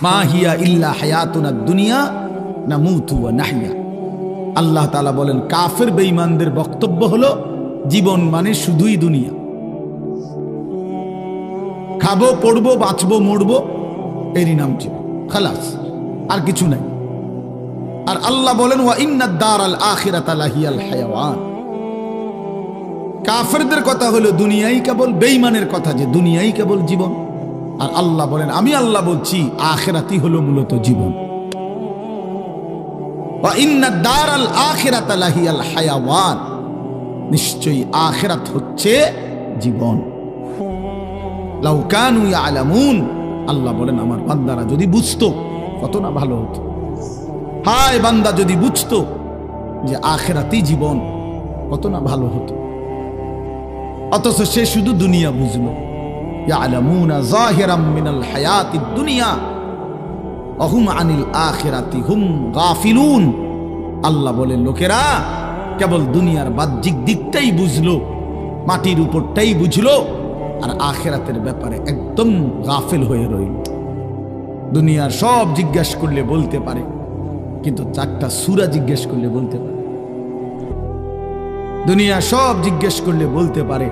মা হিয়া ইল্লা হায়াতুনা দুনিয়া নামুতু ওয়া নাহইয়া। আল্লাহ তাআলা বলেন কাফের বেঈমানদের বক্তব্য হলো জীবন মানে শুধুই দুনিয়া, খাবো পড়বো বাঁচবো মরবো এরই নাম জীবন, খালাস, আর কিছু নাই। আর আল্লাহ বলেন ওয়া ইন্নাদ দারাল আখিরাতা লাহিয়াল হায়াওয়ান। কাফেরদের কথা হলো দুনিয়াই কেবল, বেঈমানের কথা যে দুনিয়াই কেবল জীবন। আর আল্লাহ বলেন আমি আল্লাহ বলছি আখিরাতই হলো মূলত জীবন। ওয়া ইন্নাদ দারাল আখিরাতা লাহিয়াল হায়াওয়ান, নিশ্চয়ই আখিরাত হচ্ছে জীবন। লাউ কানু ইয়ালামুন, আল্লাহ বলেন আমার বান্দারা যদি বুঝতো কত না ভালো হতো। হায় বান্দা যদি বুঝতো যে আখিরাতই জীবন কত না ভালো হতো। অথচ সে শুধু দুনিয়া বুঝলো। ইয়ালামুনা যাহিরাম মিনাল হায়াতিদ দুনিয়া ওয়া হুম আনিল আখিরাতি হুম গাফিলুন। আল্লাহ বলেন লোকেরা কেবল দুনিয়ার বাহ্যিক দিকটাই বুঝলো, মাটির উপরটাই বুঝলো, আর আখিরাতের ব্যাপারে একদম গাফিল হয়ে রইল। দুনিয়ার সব জিজ্ঞাসা করলে বলতে পারে, কিন্তু চারটা সূরা জিজ্ঞেস করলে বলতে পারে। দুনিয়া সব জিজ্ঞেস করলে বলতে পারে,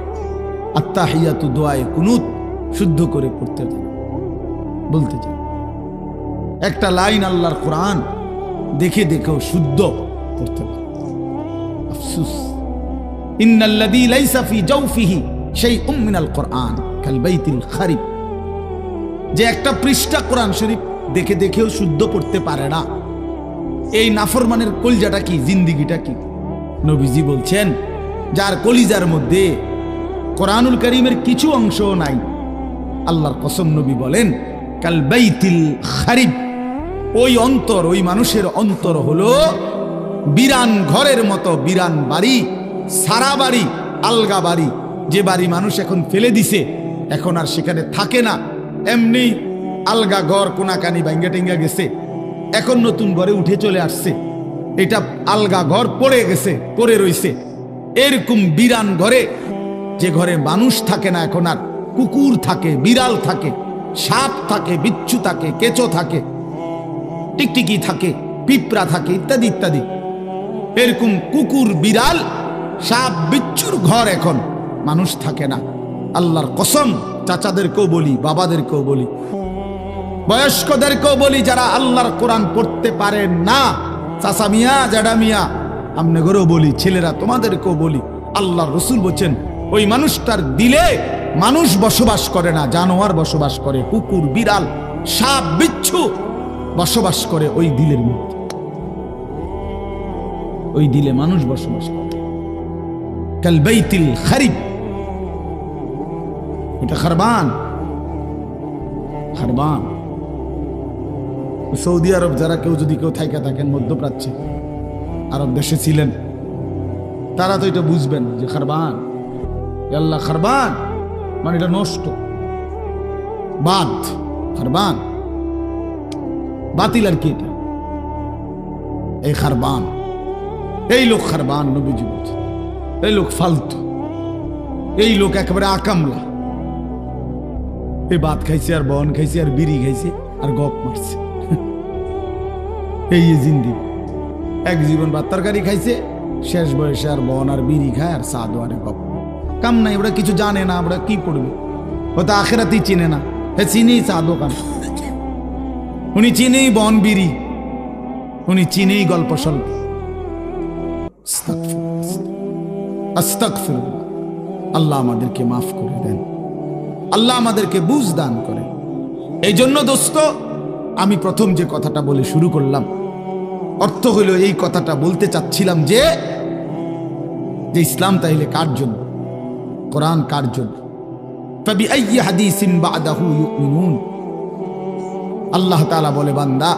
আত্তাহিয়াতু দুআয়ে কুনুত শুদ্ধ করে পড়তে জানে, বলতে জানে। একটা লাইন আল্লাহর কোরআন দেখে দেখেও শুদ্ধ পড়তে পারে। আফসোস, ইন্নাল্লাযী লাইসা ফি জাওফিহি শাইউম মিনাল কোরআন কাল বাইতিল খারিব। যে একটা পৃষ্ঠা কোরআন শরীফ দেখে দেখেও শুদ্ধ পড়তে পারে না, এই নাফরমানের কলিজাটা কি, জিন্দিগিটা কি? নবীজি বলছেন যার কলিজার মধ্যে কোরআনুল কারীমের কিছু অংশ নাই, আল্লাহর কসম নবী বলেন কাল বাইতিল খারিব, ওই অন্তর, ওই মানুষের অন্তর হলো বিরান ঘরের মতো, বিরান বাড়ি, সারা বাড়ি, আলগা বাড়ি। যে বাড়ি মানুষ এখন ফেলে দিছে, এখন আর সেখানে থাকে না, এমনি আলগা ঘর কোনাকানি ভাঙ্গা টেঙ্গা গেছে, এখন নতুন ঘরে উঠে চলে আসছে, এটা আলগা ঘর পড়ে গেছে, পড়ে রইছে। এরকম বিরান ঘরে, যে ঘরে মানুষ থাকে না এখন আর, কুকুর থাকে, বিড়াল থাকে, সাপ থাকে, বিচ্ছু থাকে, কেঁচো থাকে, টিকটিকি থাকে, পিঁপড়া থাকে, ইত্যাদি ইত্যাদি। এরকম কুকুর, বিড়াল, সাপ, বিচ্ছুর ঘর এখন মানুষ থাকে না। আল্লাহর কসম, চাচাদেরকেও বলি, বাবাদেরকেও বলি, বয়স্কদেরকেও বলি, যারা আল্লাহর কোরআন পড়তে পারেন না, চাচা মিয়া, জ্যাডা মিয়া, আপনাদেরও বলি, ছেলেরা তোমাদেরকেও বলি, আল্লাহর রাসূল বলেন ওই মানুষটার দিলে মানুষ বসবাস করে না, জানোয়ার বসবাস করে, কুকুর, বিড়াল, সাপ, বিচ্ছু বসবাস করে ওই দিলের মধ্যে। ওই দিলে মানুষ বসবাস করে। কাল বাইতিল খারিব, এটা খারবান, খারবান। সৌদি আরব যারা কেউ যদি কেউ থাইকা থাকেন, মধ্যপ্রাচ্যে আরব দেশে ছিলেন, তারা তো এটা বুঝবেন যে খারবান, আল্লাহ খারবান মানে এটা নষ্ট, বাদ, খারবান বাতিল। আর কি এটা? এই খারবান, এই লোক খারবান। নবীজি বলছেন এই লোক ফালতু, এই লোক একেবারে আকামলা, এই ভাত খাইছে আর বন খাইছে আর বিড়ি খাইছে আর গপ মারছে, এই জিন্দিগি। এক জীবন ভাত তরকারি খাইছে, শেষ বয়সে আর বন আর বিড়ি খায় আর সাদু আর গপ, কাম নাই। ওরা কিছু জানে না, ওরা কি পড়বে? ও তো আখেরাতেই চিনে না। হে চিনেই সাদু কাম, উনি চিনেই বন বিড়ি, উনি চিনেই গল্প স্বল্প। আস্তাগফিরুল্লাহ। আল্লাহ আমাদেরকে মাফ করে দেন, আল্লাহ আমাদেরকে বুঝ দান করে। এই জন্য দোস্ত, আমি প্রথম যে কথাটা বলে শুরু করলাম, অর্থ হইল এই কথাটা বলতে চাচ্ছিলাম যে ইসলাম তাইলে কার জন্য, কোরআন কার জন্য? ফাবিআইয়ি হাদিসিন বা'দাহু ইউমিনুন। আল্লাহ তাআলা বলে বান্দা,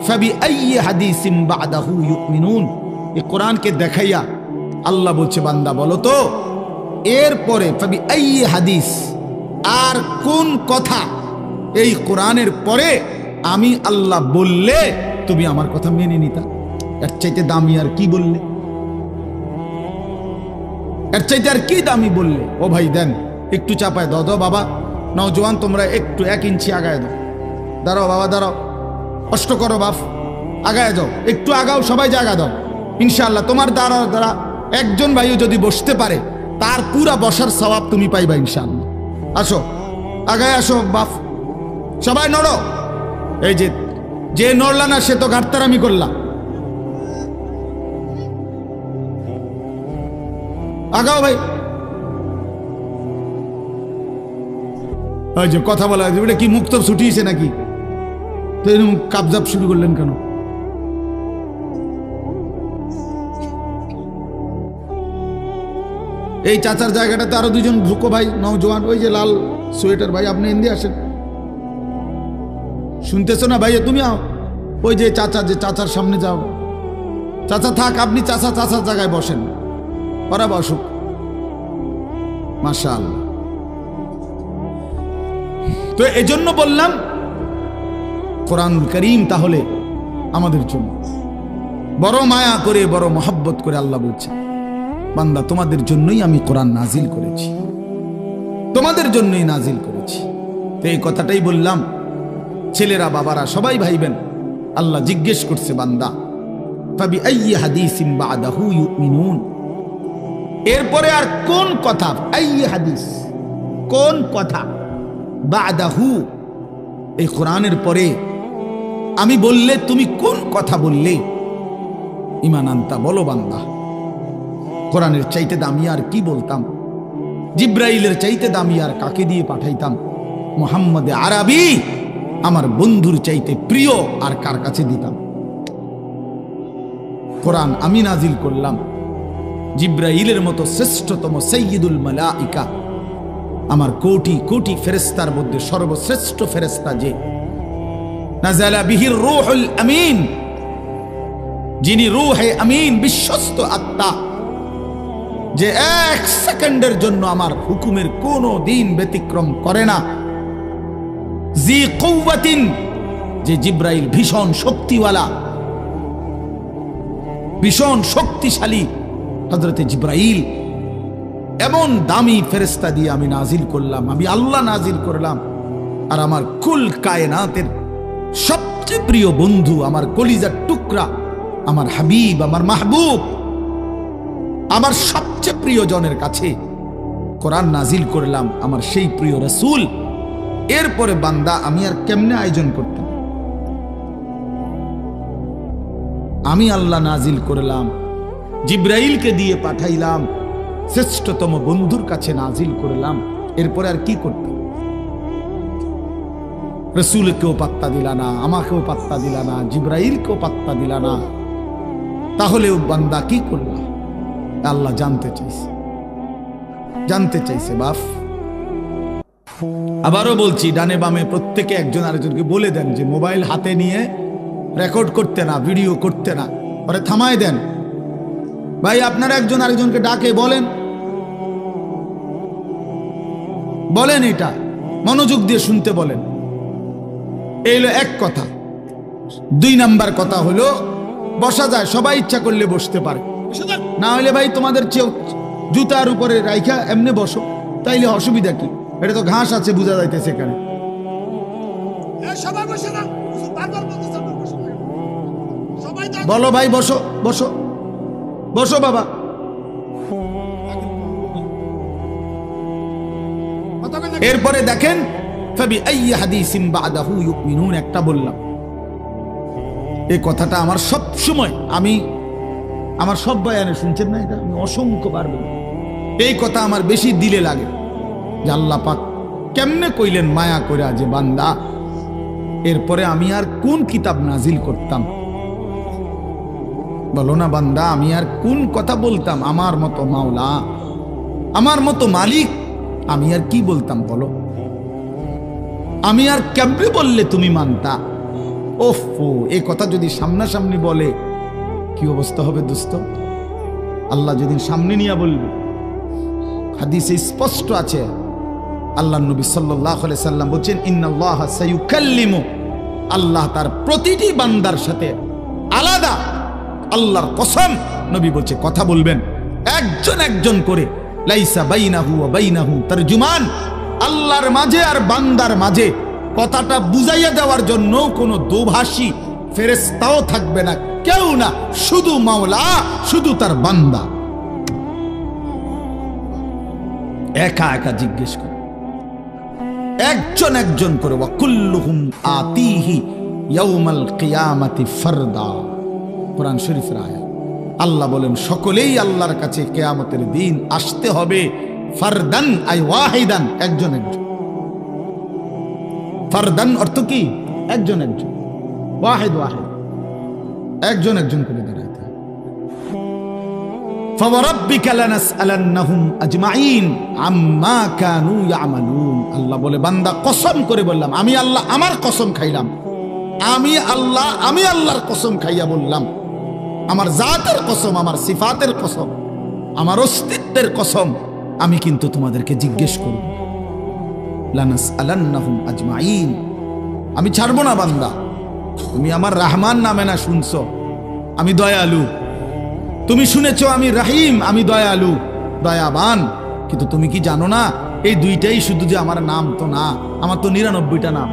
ফাবিআইয়ি হাদিসিন বা'দাহু ইউমিনুন। এই কোরআনকে দেখাইয়া আল্লাহ বলছে বান্দা বলো তো এরপরে ফাবিআইয়ি হাদিস, আর কোন কথা এই কোরআনের পরে আমি আল্লাহ বললে তুমি আমার কথা মেনে নিতা? এর চাইতে দামি আর কি বললে? এর চাইতে আর কি দামি বললে? ও ভাই দেন একটু চাপায় দাও, দাও বাবা, নওজোয়ান তোমরা একটু 1 ইঞ্চি আগায় দাও, দাঁড়াও বাবা দাঁড়াও, কষ্ট করো বাপ, আগায় যাও, একটু আগাও, সবাই জায়গা দাও। ইনশাআল্লাহ তোমার দ্বারা একজন ভাইও যদি বসতে পারে তার পুরা বসার সওয়াব তুমি পাইবা ইনশাআল্লাহ। আসো, আগায় আসো বাপ, সবাই নড়ো। এই যে নড়লা না সে তো ঘাটতারামি করলা। আগাও ভাই। ওই যে কথা বলা এটা কি মুখ তো ছুটিয়েছে নাকি? তো এরকম কাবজাব শুরু করলেন কেন? এই চাচার জায়গাটাতে আরো দুজন ঢুকো ভাই, নওজোয়ান। ওই যে লাল সোয়েটার ভাই, আপনি এমনি আসেন। শুনতেছো না ভাই? তুমি ওই যে চাচার সামনে যাও। চাচা থাক, আপনি চাচার জায়গায় বসেন, ওরা বসুক। মাশাআল্লাহ। তো এজন্য বললাম কোরআনুল কারীম তাহলে আমাদের জন্য বড় মায়া করে, বড় মহব্বত করে আল্লাহ বলছে, বান্দা তোমাদের জন্যই আমি কোরআন নাজিল করেছি, তোমাদের জন্যই নাজিল করেছি। তো এই কথাটাই বললাম। ছেলেরা, বাবারা সবাই ভাইবেন। আল্লাহ জিজ্ঞেস করছে, বান্দা ফাবি আইয়ি হাদিসিন বাদাহু ইউমিনুন, এরপরে আর কোন কথা, আইয়ি হাদিস, কোন কথা, বাদাহু, এই কোরআনের পরে আমি বললে তুমি কোন কথা বললে ঈমান আনতা? বলো বান্দা, কোরআনের চাইতে দামি আর কি বলতাম? জিব্রাইলের চাইতে দামি আর কাকে দিয়ে পাঠাইতাম? মুহাম্মদ আরবি আমার বন্ধুর চাইতে প্রিয় আর কার কাছে দিতাম? কোরআন আমি নাজিল করলাম। জিব্রাইলের মতো শ্রেষ্ঠতম সাইয়্যিদুল মালাইকা, আমার কোটি কোটি ফেরেশতার মধ্যে সর্বশ্রেষ্ঠ ফেরেশতা যে নাযালা বিহির রূহুল আমিন, যিনি রূহে আমিন, বিশ্বস্ত আত্মা, যে এক সেকেন্ডের জন্য আমার হুকুমের কোনো দিন ব্যতিক্রম করে না। জি কুওয়াতিন, যে জিব্রাইল ভীষণ শক্তিওয়ালা, ভীষণ শক্তিশালী হযরতে জিব্রাইল, এমন দামি ফেরেশতা দিয়ে আমি নাজিল করলাম, আমি আল্লাহ নাজিল করলাম। আর আমার কুল কায়নাতের সবচেয়ে প্রিয় বন্ধু, আমার কলিজার টুকরা, আমার হাবিব, আমার মাহবুব, আমার সবচেয়ে প্রিয় জনের কাছে কোরআন নাজিল করলাম, আমার সেই প্রিয় রাসূল। এরপরে বান্দা আমি আর কেমনে আয়োজন করতাম? আমি আল্লাহ নাজিল করলাম, জিব্রাইলকে দিয়ে পাঠাইলাম, শ্রেষ্ঠতম বন্ধুর কাছে নাজিল করলাম, এরপরে আর কি করতাম? রাসূলকেও পাত্তা দিলা না, আমাকেও পাত্তা দিলা না, জিব্রাইলকেও পাত্তা দিলা না, তাহলেও বান্দা কি করলা? আল্লাহ জানতে চাইছে বাপ। আবারও বলছি, ডানে বামে প্রত্যেকে একজন আরেকজনকে বলে দেন যে মোবাইল হাতে নিয়ে রেকর্ড করতে না, ভিডিও করতে না, পরে থামায় দেন। ভাই আপনারা একজন আরেকজনকে ডাকে বলেন, এটা মনোযোগ দিয়ে শুনতে বলেন। এই হলো এক কথা। 2 নাম্বার কথা হলো, বসা যায়, সবাই ইচ্ছা করলে বসতে পারে, না হলে ভাই তোমাদের জুতার উপরে রাইখা এমনি বসো, তাইলে অসুবিধা কি? এটা তো ঘাস আছে, বোঝা যাইতেছে এখানে। বলো ভাই, বসো বসো বসো বাবা। এরপরে দেখেন, ফাবি আইয়ি হাদিসিন বাদাহু ইউমিনুন, একটা বললাম। এই কথাটা আমার সব সময়, আমার সব বয়ানে শুনছেন না, এটা আমি অসংখ্যবার বলি। এই কথা আমার বেশি দিলে লাগে যে আল্লাহ পাক কেমনে কইলেন মায়া কইরা যে বান্দা এরপরে আমি আর কোন কিতাব নাজিল করতাম? বলো না বান্দা, আমি আর কোন কথা বলতাম? আমার মতো মাওলা, আমার মতো মালিক, আমি আর কি বলতাম বলো? আমি আর কেমনে বললে তুমি মানতা? ওফো, এই কথা যদি সামনাসামনি বলে কি অবস্থা হবে দোস্ত? আল্লাহ যেদিন সামনে নিয়ে বলবে, হাদিসে স্পষ্ট আছে, আল্লাহ নবী সাল্লাল্লাহু আলাইহি সাল্লাম বলেন, ইন্নাল্লাহা সায়ুকাল্লিমু, আল্লাহ তার প্রতিটি বান্দার সাথে আলাদা, আল্লাহর কসম নবী বলছে কথা বলবেন একজন একজন করে। লাইসা বাইনাহু ওয়া বাইনাহু তারজুমান, আল্লাহর মাঝে আর বান্দার মাঝে কথাটা বুঝাইয়া দেওয়ার জন্য কোনো দোভাষী ফেরেশতাও থাকবে না, কেউ না, শুধু মাওলা, শুধু তার বান্দা একা একা জিজ্ঞেস করে, একজন একজন করে। ওয়া কুল্লুহুম আতিহি ইয়াউমাল কিয়ামাতি ফারদা, কোরআন শরীফের আয়াত। আল্লাহ বলেন সকলেই আল্লাহর কাছে কিয়ামতের দিন আসতে হবে, ফারদান আই ওয়াহিদান, একজন একজন। ফারদান অর্থ কি? একজন একজন, ওয়াহিদ ওয়াহিদ, একজন একজন করে দাঁড়াতে হবে। ফাওয়ারাব্বিকা লানাসআলান্নাহুম আজমাইন আম্মা কানু ইয়ামালুন। আল্লাহ বলে বান্দা কসম করে বললাম, আমি আল্লাহ আমার কসম খাইলাম, আমি আল্লাহর কসম খাইয়া বললাম, আমার জাতের কসম, আমার সিফাতের কসম, আমার অস্তিত্বের কসম, আমি কিন্তু তোমাদেরকে জিজ্ঞেস করব। লানাসআলান্নাহুম আজমাইন, আমি ছাড়বো না বান্দা। তুমি আমার রহমান নামে না শুনছো, আমি দয়ালু। তুমি শুনেছো আমি রহিম, আমি দয়ালু দয়াবান। কিন্তু তুমি কি জানো না এই দুইটাই শুধু যে আমার নাম তো না, আমার তো ৯৯টা নাম।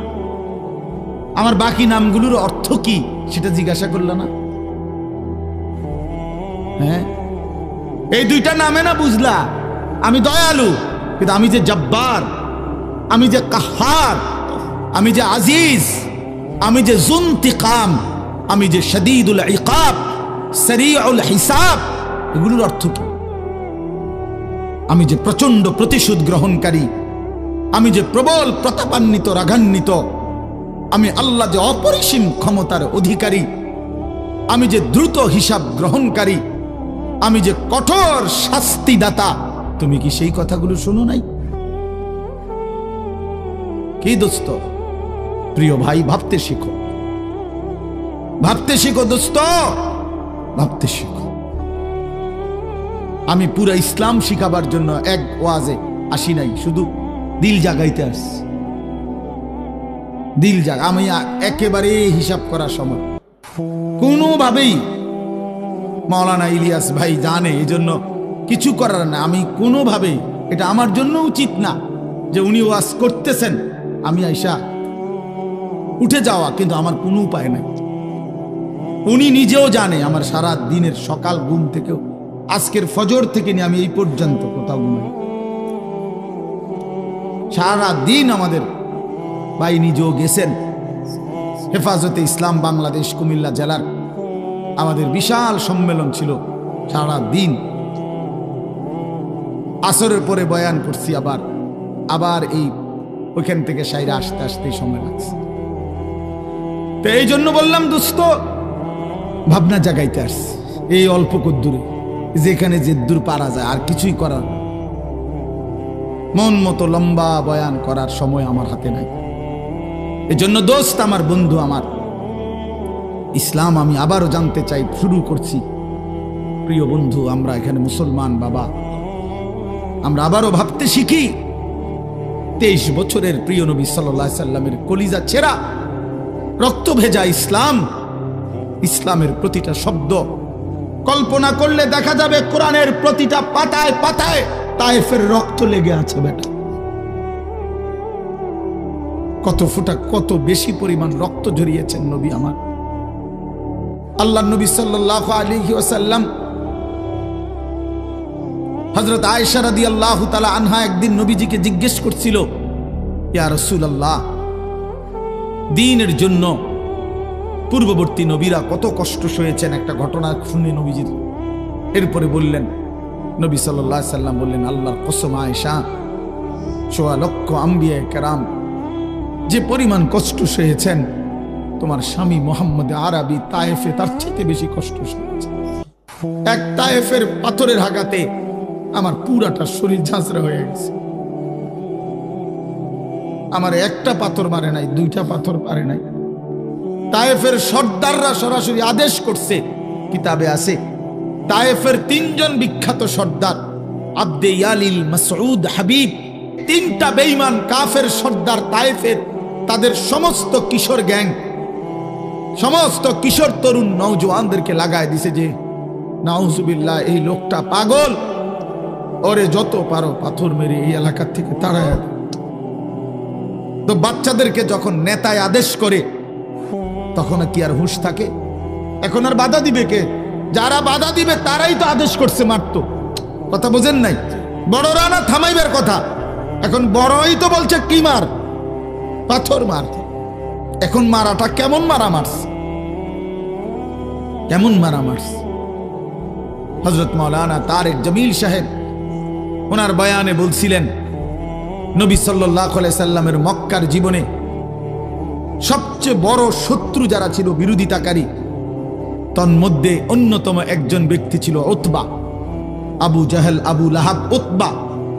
আমার বাকি নামগুলোর অর্থ কি সেটা জিজ্ঞাসা করল না? হ্যাঁ, এই দুইটা নামে না বুঝলা আমি দয়ালু, কিন্তু আমি যে জব্বার, আমি যে কাহার, আমি যে আজিজ, আমি যে জুনতিকাম, আমি যে শদীদুল ইকাব, সরিউল হিসাব, এগুলোর অর্থ কি? আমি যে প্রচন্ড প্রতিশোধ গ্রহণকারী, আমি যে প্রবল প্রতাপান্বিত রাগান্বিত, আমি আল্লাহ যে অপরিসীম ক্ষমতার অধিকারী, আমি যে দ্রুত হিসাব গ্রহণকারী, আমি যে কঠোর শাস্তিদাতা, তুমি কি সেই কথাগুলো শোনো নাই? কি দোস্ত, প্রিয় ভাই, ভাবতে শিখো, ভাবতে শিখো দোস্ত, ভাবতে শিখো। আমি পুরো ইসলাম শিখাবার জন্য এক ওয়াজে আসি নাই, শুধু দিল জাগাইতে আসছি। দিল জাগ, আমি একেবারে হিসাব করার সময় কোনোভাবেই মাওলানা ইলিয়াস ভাই জানে, এই জন্য কিছু করার না। আমি কোনোভাবেই, এটা আমার জন্য উচিত না যে উনি ওয়াজ করতেছেন আমি আইসা উঠে যাওয়া, কিন্তু আমার কোনো উপায় নাই। উনি নিজেও জানে আমার সারা দিনের সকাল ঘুম থেকেও, আজকের ফজর থেকে নিয়ে আমি এই পর্যন্ত কোথাও ঘুমাই, সারা দিন আমাদের ভাই নিজেও গেছেন। হেফাজতে ইসলাম বাংলাদেশ কুমিল্লা জেলার আমাদের বিশাল সম্মেলন ছিল, সারা দিন আসরের পরে বয়ান করছি, আবার এই ওইখান থেকে সাইরা আসতে আসতে সময় লাগছে। তো এই জন্য বললাম দোস্ত, ভাবনা জাগাইতে আসছি এই অল্প কদ্দূরে, যেখানে যে দূর পারা যায়, আর কিছুই করার মন মতো লম্বা বয়ান করার সময় আমার হাতে নাই। এজন্য দোস্ত, আমার বন্ধু, আমার ইসলাম আমি আবারও জানতে চাই, শুরু করছি। প্রিয় বন্ধু, আমরা এখানে মুসলমান বাবা, আমরা আবারও ভাবতে শিখি। 23 বছরের প্রিয় নবী সাল্লাল্লাহু আলাইহি সাল্লামের কলিজা ছেঁড়া রক্ত ভেজা ইসলাম, ইসলামের প্রতিটা শব্দ কল্পনা করলে দেখা যাবে কোরআনের প্রতিটা পাতায় পাতায় তায়েফের রক্ত লেগে আছে। বেটা, কত ফুটা, কত বেশি পরিমাণ রক্ত ঝরিয়েছেন নবী আমার। আল্লাহ নবী সাল্লাল্লাহু আলাইহি ওয়াসাল্লাম, হযরত আয়েশা রাদিয়াল্লাহু তাআলা আনহা একদিন নবীজিকে জিজ্ঞেস করছিল, ইয়া রাসূলুল্লাহ, দ্বীনের জন্য পূর্ববর্তী নবীরা কত কষ্ট সয়েছেন, একটা ঘটনা শুনে নবীজির। এরপরে বললেন, নবী সাল্লাল্লাহু আলাইহি সাল্লাম বললেন, আল্লাহর কসম আয়েশা, ১৪ লক্ষ আম্বিয়া কেরাম যে পরিমাণ কষ্ট সয়েছেন, তোমার স্বামী মুহাম্মদ আরবি তায়েফে তার চেয়ে বেশি কষ্ট সয়েছে। এক তায়েফের পাথরের আঘাতে আমার পুরাটা শরীর ঝাঁঝরা হয়ে গেছে। আমার একটা পাথর মারে নাই, 2টা পাথর পারে নাই। তায়েফের সর্দাররা সরাসরি আদেশ করছে, কিতাবে আছে, তায়েফের 3 জন বিখ্যাত সর্দার, আব্দে ইয়ালিল, মাসউদ, হাবিব, 3টা বেঈমান কাফের সর্দার তায়েফের, তাদের সমস্ত কিশোর গ্যাং, সমস্ত কিশোর তরুণ নওজওয়ানদেরকে লাগায় দিছে যে নাউজুবিল্লাহ, এই লোকটা পাগল, ওরে যত পারো পাথর মেরে এই এলাকা থেকে তাড়ায়। তো বাচ্চাদেরকে যখন নেতায় আদেশ করে তখন কি আর হুঁশ থাকে? এখন আর বাধা দিবে কে? যারা বাধা দিবে তারাই তো আদেশ করছে মারতো। কথা বোঝেন নাই? বড়রা না থামাইবার কথা, এখন বড়ই তো বলছে কি মার, পাথর মার। এখন মারাটা কেমন মারা মারছে, কেমন মারা মারছে। হযরত মাওলানা তারেক জমিল সাহেব ওনার বয়ানে বলছিলেন, নবী সাল্লাল্লাহু আলাইহি সাল্লামের মক্কার জীবনে সবচেয়ে বড় শত্রু যারা ছিল, বিরোধিতাকারী, তন্মধ্যে অন্যতম একজন ব্যক্তি ছিল উতবা। আবু জাহেল, আবু লাহাব, উতবা।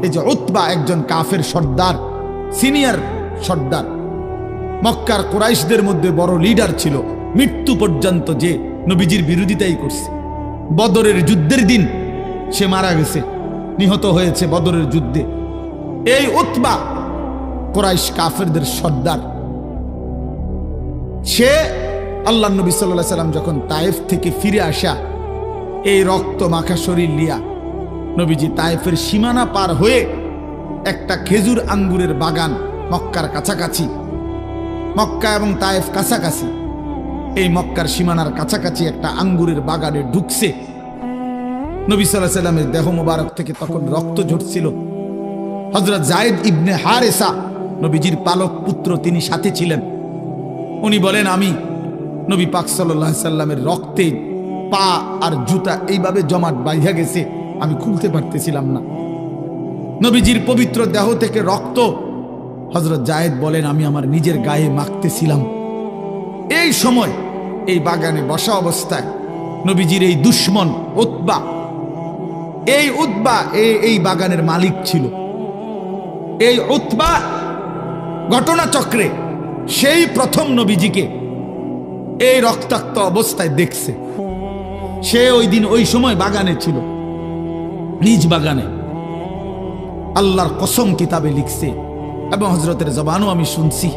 এই যে উতবা একজন কাফের সর্দার, সিনিয়র সর্দার, মক্কার কুরাইশদের মধ্যে বড় লিডার ছিল, মৃত্যু পর্যন্ত যে নবীজির বিরোধিতাই করছে। বদরের যুদ্ধের দিন সে মারা গেছে, নিহত হয়েছে বদরের যুদ্ধে। এই উতবা কুরাইশ কাফেরদের সর্দার। সে আল্লাহ নবী সাল্লাল্লাহু আলাইহি সাল্লাম যখন তায়েফ থেকে ফিরে আসা, এই রক্ত মাখা শরীর লিয়া নবীজি তায়েফের সীমানা পার হয়ে একটা খেজুর আঙ্গুরের বাগান, মক্কার কাছাকাছি, মক্কা এবং তায়েফ কাছাকাছি, এই মক্কার সীমানার কাছাকাছি একটা আঙ্গুরের বাগানে ঢুকছে। নবী সাল্লাল্লাহু আলাইহি সাল্লামের দেহ মোবারক থেকে তখন রক্ত ঝরছিল। হযরত যায়েদ ইবনে হারেসা, নবীজির পালক পুত্র, তিনি সাথে ছিলেন। উনি বলেন, আমি নবী পাক সাল্লাল্লাহু আলাইহি সাল্লামের রক্তে পা আর জুতা এইভাবে জমাট বাইধা গেছে, আমি খুলতে পারতেছিলাম না। নবীজির পবিত্র দেহ থেকে রক্ত, হযরত যায়েদ বলেন, আমি আমার নিজের গায়ে মাখতেছিলাম। এই সময় এই বাগানে বসা অবস্থায় নবীজির এই দুশমন উতবা, এই উতবা এই বাগানের মালিক ছিল। এই উতবা ঘটনাচক্রে সেই প্রথম নবীজিকে এই রক্তাক্ত অবস্থায় দেখছে। সে ওই দিন ওই সময় বাগানে ছিল, নিজ বাগানে। আল্লাহর কসম কিতাবে লিখছে এবং হযরতের জবানও আমি শুনছি,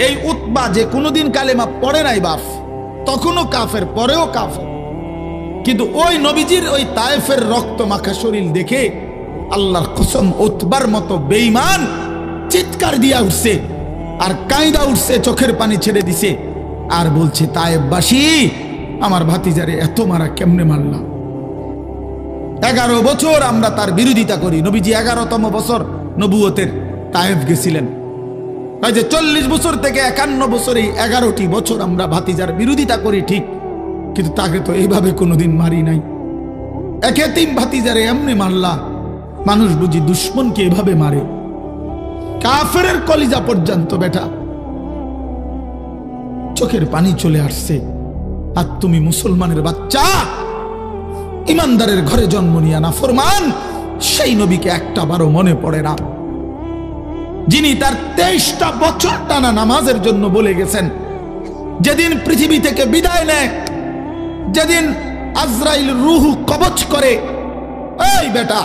এই উতবা যে কোনোদিন কালেমা পড়ে নাই বাপ, তখনও কাফের, পরেও কাফের, কিন্তু ওই নবীজির ওই তায়েফের রক্ত মাখা শরীর দেখে আল্লাহর কসম উতবার মতো বেঈমান চিৎকার দিয়া উঠছে আর কাঁদা উঠছে, চোখের পানি ছেড়ে দিছে আর বলছে, তায়েফবাসী, আমার ভাতিজারে এত মারা কেমনে মারলাম? 11 বছর আমরা তার বিরোধিতা করি। নবীজি 11তম বছর নবুয়তের তায়েফ গেছিলেন। এই যে 40 বছর থেকে 51 বছর, এই 11টি বছর আমরা ভাতিজার বিরোধিতা করি ঠিক, কিন্তু তাকে তো এইভাবে কোনোদিন মারি নাই। একে তিন ভাতিজারে এমনি মারলা, মানুষ বুঝি দুশ্মনকে এভাবে মারে? কাফেরের কলিজা পর্যন্ত বেটা চোখের পানি চলে আসছে। আর তুমি মুসলমানের বাচ্চা, ইমানদারের ঘরে জন্ম নিয়া নাফরমান, সেই নবীকে একটা বারও মনে পড়ে না, যিনি তার 23টা বছর টানা নামাজের জন্য বলে গেছেন। যেদিন পৃথিবী থেকে বিদায় নেয়, যেদিন আজরাইল রূহ কবজ করে, এই বেটা,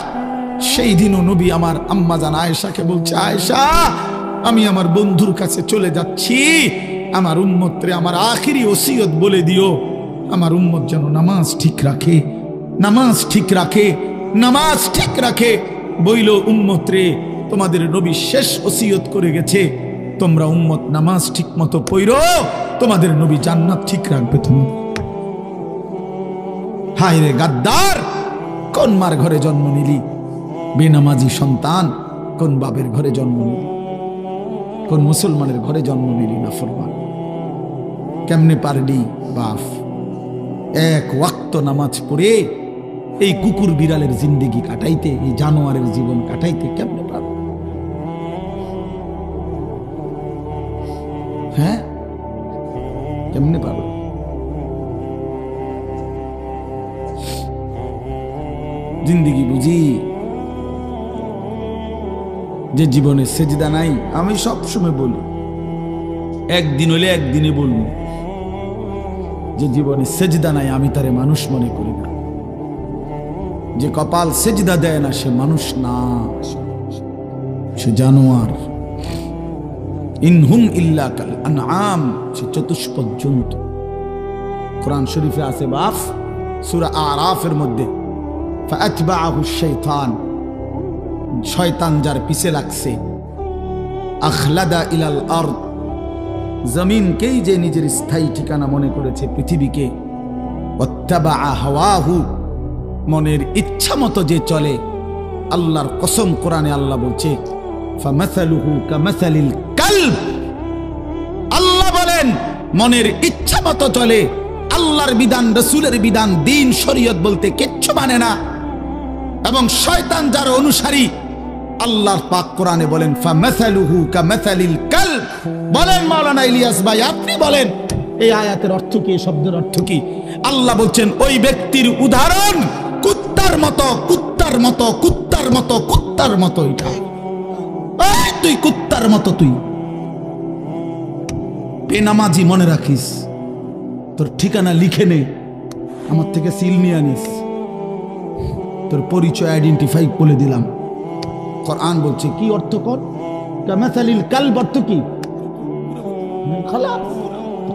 সেই দিনও নবী আমার আম্মা জান আয়েশাকে বলছে, আয়েশা, আমি আমার বন্ধুর কাছে চলে যাচ্ছি, আমার উম্মতরে আমার আখিরি ওসিয়ত বলে দিও, আমার উম্মত যেন নামাজ ঠিক রাখে, নামাজ ঠিক রাখে, নামাজ ঠিক রাখে। বইল, উম্মতরে, তোমাদের নবী শেষ ওসিয়ত করে গেছে, তোমরা উম্মত নামাজ ঠিক মতো পড়ো, তোমাদের নবী জান্নাত ঠিক রাখবে তোমাদের। হায় রে গাদ্দার, কোন মার ঘরে জন্ম নিলি? বেনামাজি সন্তান, কোন বাপের ঘরে জন্ম নিলি? কোন মুসলমানের ঘরে জন্ম নিলি? নাফরমান, কেমনে পারলি বাপ এক ওয়াক্ত নামাজ পড়ে এই কুকুর বিড়ালের জিন্দেগি কাটাইতে, এই জানোয়ারের জীবন কাটাইতে? কেমনে পার? হ্যাঁ, কেমনে পারো? জিন্দেগি বুঝি যে জীবনে সেজদা নাই। আমি সবসময় বলি, একদিন হলে একদিনে বলবো, যে জীবনে সেজদা নাই আমি তারে মানুষ মনে করি না। যে কপাল সেজদা দেয় না সে মানুষ না, সে জানোয়ার। ইনহুম ইল্লা কাল আনআম, সে চতুষ্পদ জন্তু। কোরআন শরীফে আছে বাপ, সূরা আরাফের মধ্যে, ফাআতবাআহু শাইতান, শয়তান যার পিছে লাগছে, আখলাদা ইলাল আরদ, জমিনকেই যে নিজের স্থায়ী ঠিকানা মনে করেছে, পৃথিবীকে, ওয়াত্তাবা হাওয়াহু, মনের ইচ্ছা মতো যে চলে, আল্লাহর কসম কোরআনে আল্লাহ বলছে ফামাসালুহু কামাসালিল কালব, আল্লাহ বলেন মনের ইচ্ছা মতো চলে, আল্লাহর বিধান, রাসূলের বিধান, দ্বীন, শরীয়ত বলতে কিচ্ছু মানে না, এবং শয়তান যার অনুসারী, আল্লাহর পাক কোরআনে বলেন ফামাসালুহু কামাসালিল কালব। বলেন মাওলানা ইলিয়াস ভাই, আপনি বলেন এই আয়াতের অর্থ কি, এই শব্দের অর্থ কি? আল্লাহ বলছেন ওই ব্যক্তির উদাহরণ কুত্তার মতো, কুত্তার মতো, কুত্তার মতো, কুত্তার মতো। এটা তুই কুত্তার মতো, তুই বেনামাজি, মনে রাখিস, তোর ঠিকানা লিখে নে, আমার থেকে সিল নিয়ে আনিস, তোর পরিচয় আইডেন্টিফাই বলে দিলাম। কোরআন বলছে কি অর্থ কর, কামাসালিল কালব অর্থ কি? খালাস,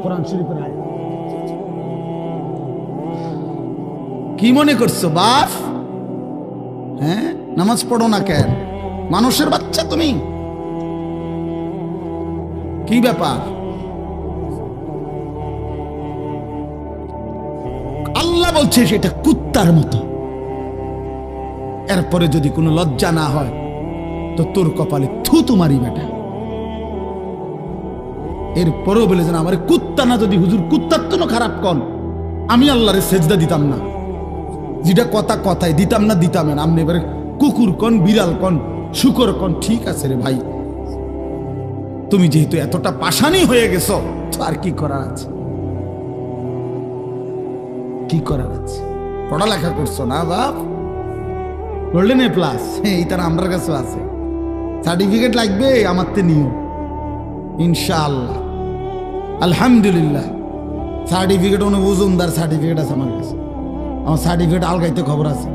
কোরআন শরীফের আয়াত। কি মনে করছো বাপ? হ্যাঁ, নামাজ পড়ো না কেন? মানুষের বাচ্চা তুমি, কি ব্যাপার? আল্লাহ বলছে সেটা কুত্তার মতো। এরপরে যদি কোনো লজ্জা না হয় তো তোর কপালে থুতু মারি বেটা। এরপরেও বলে যেন আমার কুত্তা না, যদি হুজুর কুত্তার তো খারাপ কন, আমি আল্লাহরে সেজদা দিতাম না, যেটা কথা কথাই দিতাম না, দিতাম না। আপনি এবারে কুকুর কন, বিড়াল কন, শুকর কন, ঠিক আছে রে ভাই, তুমি যেহেতু এতটা পাষাণী হয়ে গেছো, তো আর কি করার আছে? কি করার আছে? পড়ালেখা করছো না বাপ, গোল্ডেন এ প্লাস, এই তার আমার কাছে আছে, সার্টিফিকেট লাগবে আমার তে নিও ইনশাআল্লাহ। আলহামদুলিল্লাহ, সার্টিফিকেট অনেক ওজনদার সার্টিফিকেট আছে আমার কাছে, আমার সার্টিফিকেট আলগাইতে খবর আছে।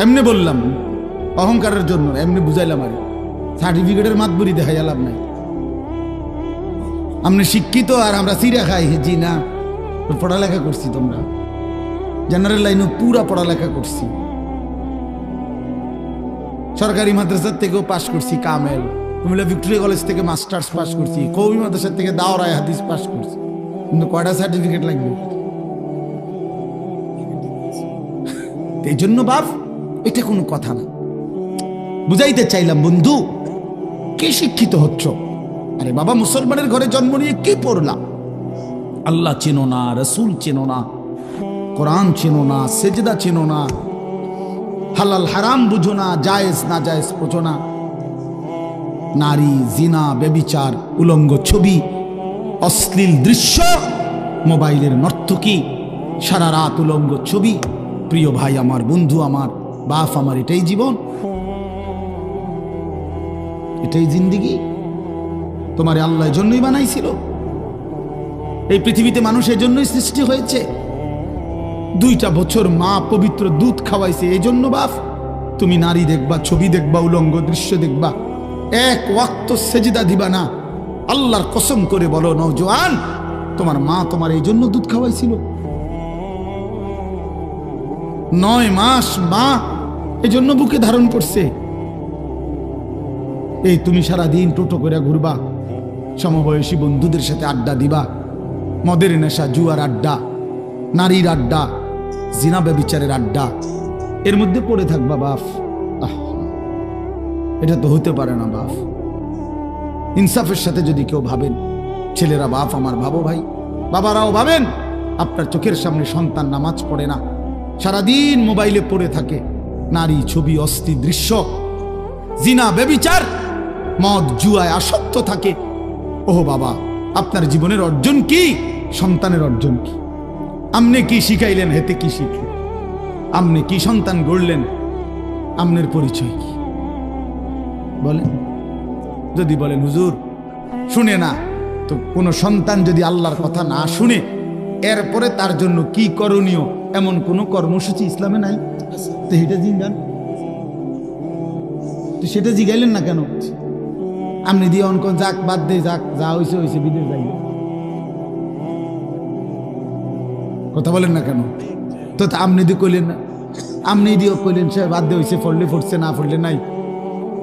এমনি বললাম অহংকারের জন্য, এমনি বুঝাইলাম, আর সার্টিফিকেটের মাতবুরি দেখাই লাভ নাই। আপনি শিক্ষিত আর আমরা সিরা খাই, জি না, পড়ালেখা করছি, তোমরা জেনারেল লাইনে পুরা পড়ালেখা করছি, সরকারি মাদ্রাসার থেকেও পাশ করছি, কামেল, কুমিল্লা ভিক্টোরিয়া কলেজ থেকে মাস্টার্স পাশ করছি, কওমি মাদ্রাসা থেকে দাওরায়ে হাদিস পাশ করছি, কিন্তু কয়টা সার্টিফিকেট লাগবে? এই জন্য বাপ, এটা কোনো কথা না। বুঝাইতে চাইলাম বন্ধু, কে শিক্ষিত হচ্ছ? আরে বাবা, মুসলমানের ঘরে জন্ম নিয়ে কি পড়লা? আল্লাহ চেনো না, রসুল চেনো না, কোরআন চেনো না, সেজদা চেনো না, হালাল হারাম বুঝো না, জায়েজ না জায়েজ বোঝো না, নারী, জিনা, ব্যভিচার, উলঙ্গ ছবি, অশ্লীল দৃশ্য, মোবাইলের নর্তকী, সারা রাত উলঙ্গ ছবি। প্রিয় ভাই আমার, বন্ধু আমার, বাপ আমার, এটাই জীবন, এটাই জিন্দিগি? তোমার আল্লাহ এর জন্যই বানাইছিল, এই পৃথিবীতে মানুষ এর জন্যই সৃষ্টি হয়েছে। 2টা বছর মা পবিত্র দুধ খাওয়াইছে এই জন্য বাপ তুমি নারী দেখবা, ছবি দেখবা, উলঙ্গ দৃশ্য দেখবা, এক ওয়াক্ত সেজদা দিবা না। আল্লাহর কসম করে বলো নওজোয়ান, তোমার মা তোমার এই জন্য দুধ খাওয়াইছিল? 9 মাস মা এই জন্য বুকে ধারণ করছে। এই তুমি সারাদিন টোটো করে ঘুরবা, সমবয়সী বন্ধুদের সাথে আড্ডা দিবা, মদের নেশা, জুয়ার আড্ডা, নারীর আড্ডা, জিনা ব্যভিচারের আড্ডা, এর মধ্যে পড়ে থাকবা বাপ। এটা তো হতে পারে না বাপ। ইনসাফের সাথে যদি কেউ ভাবেন, ছেলেরা বাপ আমার, ভাবো ভাই, বাবারাও ভাবেন, আপনার চোখের সামনে সন্তান নামাজ পড়ে না, সারাদিন মোবাইলে পড়ে থাকে, নারী, ছবি, অস্থি দৃশ্য, জিনা ব্যভিচার, মদ জুয়ায় আসক্ত থাকে। ওহ বাবা, আপনার জীবনের অর্জন কি? সন্তানের অর্জন কি? আপনি কি শিখাইলেন, হেতে কি শিখলেন? আপনি কি সন্তান গড়লেন? আপনার পরিচয় কি বলেন? যদি বলেন হুজুর শুনে না, তো কোন সন্তান যদি আল্লাহর কথা না শুনে, এরপরে তার জন্য কি করণীয় এমন কোন কর্মসূচি ইসলামে নাই? তো সেটা জিজ্ঞান, তো সেটা জিগাইলেন না কেন? আপনি দিয়ে অনকন যাক, বাদ দে, যাক, যা হয়েছে হয়েছে, বিদেশ যাই, কথা বলেন না কেন? তো আপনি দিয়ে কইলেন না, আপনি দিও কইলেন সে বাদ দিয়ে হয়েছে, পড়লে পড়ছে, না পড়লে নাই।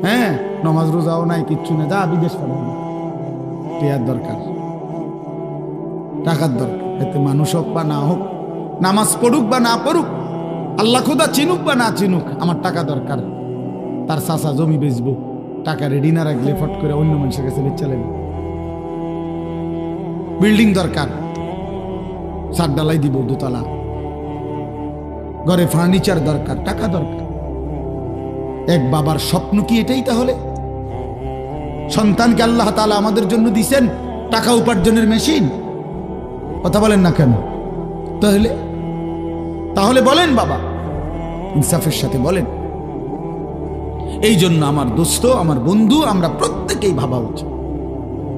হ্যাঁ, নমাজ রোজাও নাই, কিচ্ছু না, যা বিদেশ পাঠান। টিয়ার দরকার, টাকার দরকার। এতে মানুষ হোক বা না হোক, নামাজ পড়ুক বা না পড়ুক, আল্লাহ খোদা চিনুক বা না চিনুক, আমার টাকা দরকার। তার চাচা জমি বেচবো, টাকা রেডি না রাখলে ফট করে অন্য মানুষের কাছে বেচে লাগবে। বিল্ডিং দরকার, ছাদ ডালাই দিব দোতলা, ঘরে ফার্নিচার দরকার, টাকা দরকার। এক বাবার স্বপ্ন কি এটাই? তাহলে সন্তানকে আল্লাহ তাআলা আমাদের জন্য দিয়েছেন টাকা উপার্জনের মেশিন। কথা বলেন না কেন? তাহলে বলেন বাবা, ইনসাফের সাথে বলেন। এই জন্য আমার দোস্ত, আমার বন্ধু, আমরা প্রত্যেকেই ভাবা উচিত।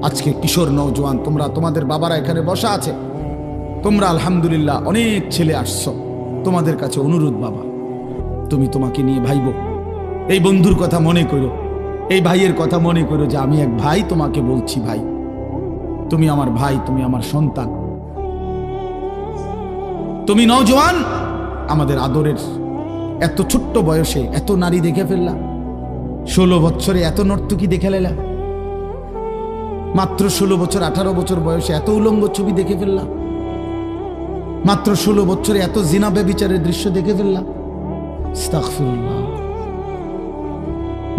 আজকে কিশোর নওজোয়ান তোমরা, তোমাদের বাবারা এখানে বসা আছে, তোমরা আলহামদুলিল্লাহ অনেক ছেলে আসছো। তোমাদের কাছে অনুরোধ বাবা, তুমি তোমাকে নিয়ে ভাইবো, এই বন্ধুর কথা মনে করো, এই ভাইয়ের কথা মনে করো যে আমি এক ভাই তোমাকে বলছি, ভাই তুমি আমার ভাই, তুমি আমার সন্তান, তুমি নওজোয়ান আমাদের আদরের। এত ছোট্ট বয়সে এত নারী দেখে ফেললাম, 16 বছরে এত নর্তকী দেখে ফেললাম, মাত্র 16 বছর 18 বছর বয়সে এত উলঙ্গ ছবি দেখে ফেললাম, মাত্র 16 বছরে এত জিনা ব্যভিচারের দৃশ্য দেখে ফেললাম। আস্তাগফিরুল্লাহ।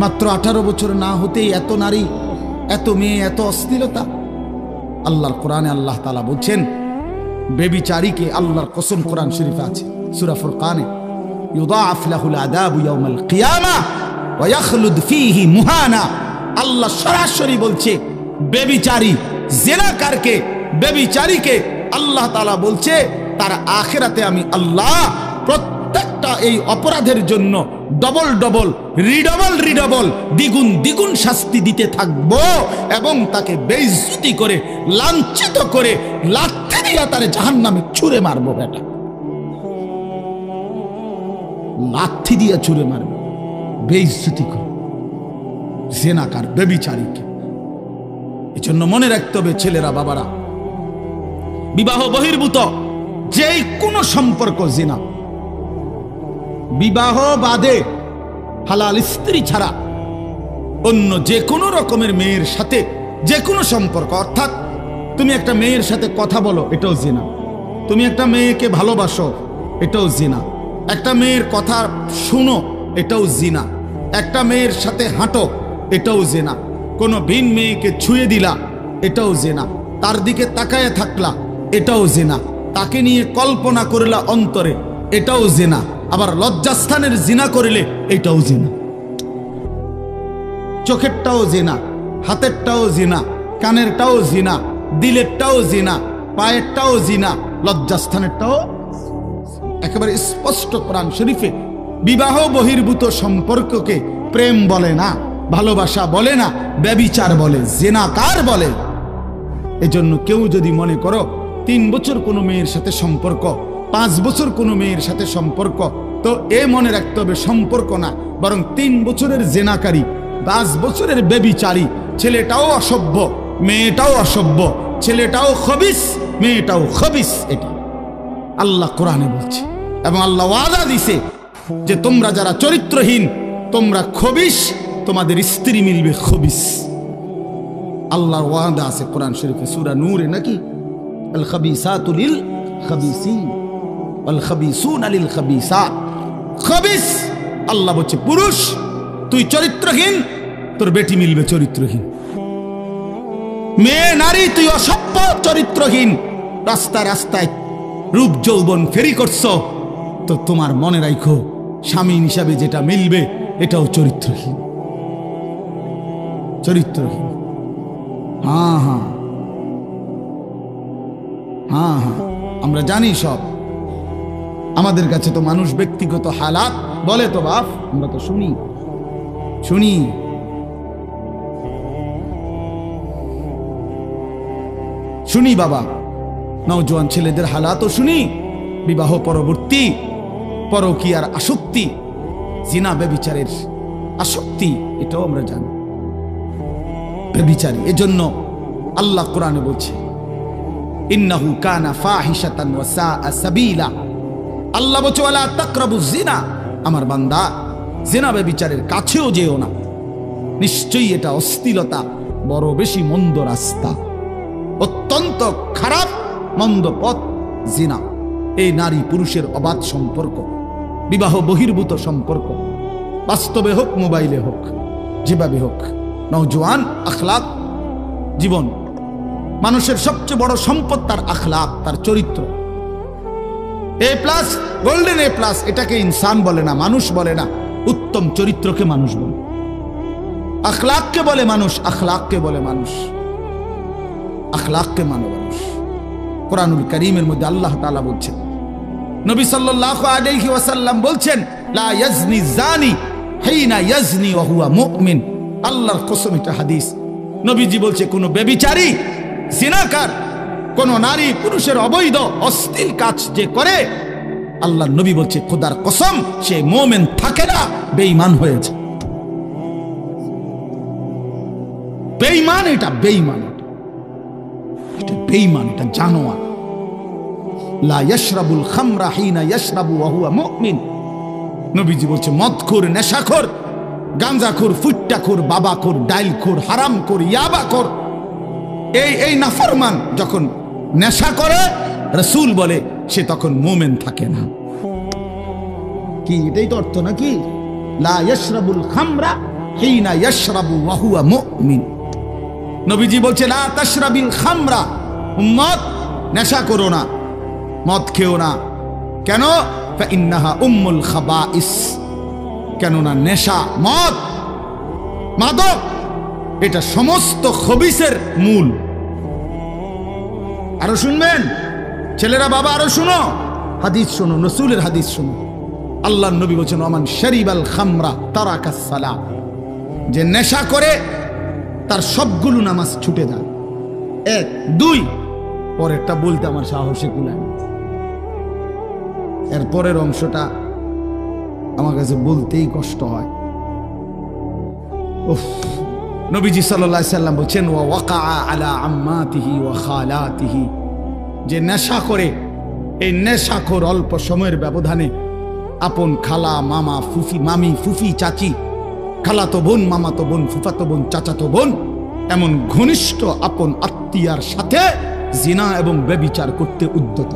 মাত্র 18 বছর না হতেই এত নারী, এত মেয়ে, এত অশ্লীলতা। আল্লাহর কোরআনে আল্লাহ তাআলা বলছেন বেবিচারীকে, আল্লাহর কসম কোরআন শরীফে আছে সূরা ফুরকানে, ইউদাআফ লাহুল আযাবু ইয়াউমাল কিয়ামা ওয়া ইয়াখলুদ ফীহি মুহানা। আল্লাহ সরাসরি বলছে বেবিচারী, জিনাকারকে, বেবিচারীকে আল্লাহ তাআলা বলছে তার আখিরাতে আমি আল্লাহ প্রত্যেকটা এই অপরাধের জন্য ডবল ডবল, রিডবল, দ্বিগুণ দ্বিগুণ শাস্তি দিতে থাকবো এবং তাকে বেইজ্জতি করে, লাঞ্ছিত করে, লাথি দিয়ে তারে জাহান্নামে ছুঁড়ে মারবো। বেটা, লাথি দিয়ে ছুঁড়ে মারবো, বেইজ্জতি করে জিনাকার, বেবিচারীকে। এই জন্য মনে রাখতে হবে ছেলেরা, বাবারা, বিবাহ বহির্ভূত যে কোনো সম্পর্ক জিনা। বিবাহ বাদে হালাল স্ত্রী ছাড়া অন্য যে কোনো রকমের মেয়ের সাথে যে কোনো সম্পর্ক, অর্থাৎ তুমি একটা মেয়ের সাথে কথা বলো, এটাও জিনা। তুমি একটা মেয়েকে ভালোবাসো, এটাও জিনা। একটা মেয়ের কথা শুনো, এটাও জিনা। একটা মেয়ের সাথে হাঁটো, এটাও জিনা। কোনো ভিন মেয়েকে ছুঁয়ে দিলা, এটাও জিনা। তার দিকে তাকায় থাকলা, এটাও জিনা। তাকে নিয়ে কল্পনা করলা অন্তরে, এটাও জিনা। আবার লজ্জাস্থানের জিনা করলে এটাও জিনা। চোখেরটাও জিনা, হাতেরটাও জিনা, কানেরটাও জিনা, দিলেরটাও জিনা, পায়েরটাও জিনা, লজ্জাস্থানেরটাও। একেবারে স্পষ্ট কোরআন শরীফে বিবাহ বহির্ভূত সম্পর্ককে প্রেম বলে না, ভালোবাসা বলে না, ব্যভিচার বলে, জিনাকার বলে। এজন্য কেউ যদি মনে করো 3 বছর কোনো মেয়ের সাথে সম্পর্ক, 5 বছর কোনো মেয়ের সাথে সম্পর্ক, তো এ মনে রাখতে হবে সম্পর্ক না, বরং 3 বছরের জিনাকারী, 10 বছরের ব্যভিচারী। ছেলেটাও অসভ্য, মেয়েটাও অসভ্য, ছেলেটাও খবিস, মেয়েটাও খবিস। এটা আল্লাহ কোরআনে বলছে এবং আল্লাহ ওয়াদা দিছে যে তোমরা যারা চরিত্রহীন, তোমরা খবিস, তোমাদের স্ত্রী মিলবে খবিস। আল্লাহর ওয়াদা আছে কোরআন শরীফে সূরা নূরে, নাকি আল খাবিসাতু লিল খাবিসিন ওয়াল খাবিসুনা লিল খাবিসাত। খবিস আল্লাহ বলছে পুরুষ তুই চরিত্রহীন, তোর বেটি মিলবে চরিত্রহীন। মেয়ে নারী তুই অসভ্য, চরিত্রহীন, রাস্তায় রাস্তায় রূপ যৌবন ফেরি করছো, তো তোমার মনে রাখো স্বামী হিসাবে যেটা মিলবে এটাও চরিত্রহীন। চরিত্রহীন। হ্যাঁ হ্যাঁ হ্যাঁ হ্যাঁ, আমরা জানি সব। আমাদের কাছে তো মানুষ ব্যক্তিগত হালাত বলে, তো বাপ আমরা তো শুনি শুনি। শুনি বাবা, নওজোয়ান ছেলেদের হালাতও শুনি। বিবাহ পরবর্তী পরকীয়ার আসক্তি, জিনা ব্যভিচারের আসক্তি, এটাও আমরা জানি। ব্যভিচারী, এজন্য আল্লাহ কোরআনে বলছে ইন্নাহু কানা ফাহিশাতান ওয়া সাআ সাবিলা। আল্লাহ বলছে ওয়ালা তাকরাবুজ জিনা, আমার বান্দা জিনা ব্যভিচারের কাছেও যেও না, নিশ্চয়ই এটা অশ্লীলতা, বড় বেশি মন্দ রাস্তা, অত্যন্ত খারাপ মন্দ পথ জিনা। এই নারী পুরুষের অবাধ সম্পর্ক, বিবাহ বহির্ভূত সম্পর্ক, বাস্তবে হোক মোবাইলে হোক, যেভাবে হোক, নওজোয়ান আখলাক জীবন। মানুষের সবচেয়ে বড় সম্পদ তার আখলাক, তার চরিত্র। এ প্লাস, গোল্ডেন এ প্লাস, এটাকে ইনসান বলে না, মানুষ বলে না, উত্তম চরিত্রকে মানুষ বলে। আখলাককে বলে মানুষ, আখলাককে বলে মানুষ, আখলাককে মানে মানুষ। কোরআনুল কারীমের মধ্যে আল্লাহ তাআলা বলছেন, নবী সাল্লাল্লাহু আলাইহি ওয়াসাল্লাম বলছেন, লা ইয়াজনি জানি হিনা ইয়াজনি ওয়া হুয়া মুমিন। আল্লাহর কসম, এটা হাদিস। নবীজি বলছে, কোন ব্যভিচারী, জিনাকার, কোন নারী পুরুষের অবৈধ অশ্লীল কাজ যে করে, আল্লাহর নবী বলছে খোদার কসম সে মুমিন থাকে না, বেঈমান হয়েছে। বেঈমান, এটা বেঈমান, এটা বেঈমান, এটা জানোয়ার। লা ইয়াশরাবুল খামরা হিনা ইয়াশরাবু ওয়া হুয়া মুমিন। নবীজি বলছে মদখোর, নেশাখোর, গাঁজাখোর, ফুট্টাখোর, বাবাখোর, ডাইলখোর, হারামখোর, ইয়াবাখোর, এই নাফরমান যখন নেশা করে, রাসূল বলে সে তখন মুমিন থাকে না। কি এটাই তো অর্থ নাকি? লা ইয়াশরাবুল খামরা হিনা ইয়াশরাবু ওয়া হুয়া মুমিন। নবীজি বলছে লা তাশরাবিল খামরা, উম্মত নেশা করো না, মদ খেও না। কেন? ফাইন্নাহা উম্মুল খাবাইস। কেননা নেশা, মদ, মাদক, এটা সমস্ত খবিসের মূল। আরো শুনবেন ছেলেরা, বাবা আরো শুনো, হাদিস শোনো, রাসূলের হাদিস শোনো। আল্লাহর নবী বলেছেন ওমান শারিবাল খামরা তারাকাস সালাহ, যে নেশা করে তার সবগুলো নামাজ ছুটে যায়। এক, দুই, পরেরটা বলতে আমার সাহসে কুলায় না। এর পরের অংশটা আমার কাছে বলতেই কষ্ট হয়। উফ, নবীজি সাল্লাল্লাহু আলাইহি সাল্লাম বলেন ওয়া ওয়াকা আলা আম্মাতিহি ওয়া খালাতিহি, যে নেশা করে, এই নেশাখোর অল্প সময়ের ব্যবধানে আপন খালা, মামা, ফুফি, মামি, ফুফি, চাচি, খালাতো বোন, মামাতো বোন, ফুফাতো বোন, চাচাতো বোন, এমন ঘনিষ্ঠ আপন আত্মীয়ার সাথে জিনা এবং ব্যভিচার করতে উদ্যত।